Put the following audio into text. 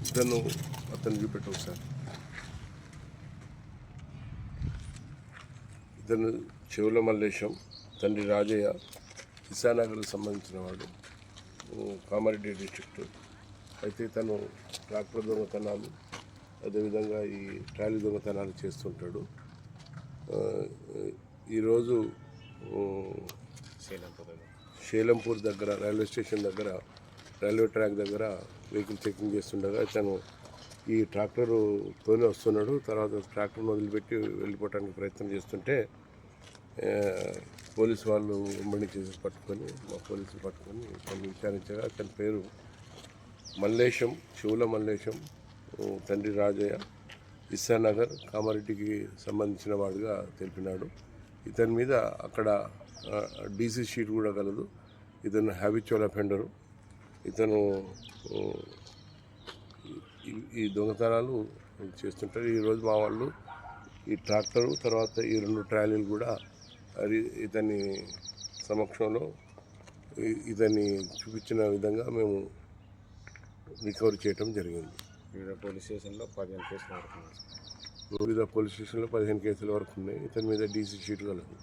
అతను చూపెట్టు సార్. ఇతను చెవుల మల్లేశం, తండ్రి రాజయ్య, ఇసానగర్కు సంబంధించిన వాడు, కామారెడ్డి డిస్ట్రిక్ట్. అయితే ఇతను ట్రాక్టర్ దొంగతనాలు, అదేవిధంగా ఈ ట్రాలీ దొంగతనాలు చేస్తుంటాడు. ఈరోజు షేలంపూర్ దగ్గర రైల్వే స్టేషన్ దగ్గర, రైల్వే ట్రాక్ దగ్గర వెహికల్ చెకింగ్ చేస్తుండగా ఇతను ఈ ట్రాక్టర్తోనే వస్తున్నాడు. తర్వాత ట్రాక్టర్ను వదిలిపెట్టి వెళ్ళిపోవడానికి ప్రయత్నం చేస్తుంటే పోలీసు వాళ్ళు వెంబడి చేసి పట్టుకొని, మా పోలీసులు పట్టుకొని కొన్ని విచారించగా అతని పేరు మల్లేశం, చెవుల మల్లేశం, తండ్రి రాజయ్య, ఇస్సానగర్, కామారెడ్డికి సంబంధించిన వాడుగా తెలిపినాడు. ఇతని మీద అక్కడ డీసీ షీట్ కూడా కలదు. ఇతను హ్యాబిచువల్ అఫెండరు. ఇతను ఈ దొంగతనాలు చేస్తుంటారు. ఈరోజు మా వాళ్ళు ఈ ట్రాక్టరు తర్వాత ఈ 2 ట్రాలీలు కూడా ఇతని సమక్షంలో ఇతన్ని చూపించిన విధంగా మేము రికవరీ చేయటం జరిగింది. వివిధ పోలీస్ స్టేషన్లో 15 కేసులు వరకు వివిధ పోలీస్ స్టేషన్లో 15 కేసుల వరకు ఉన్నాయి. ఇతని మీద డీసీ షీట్ కలదు.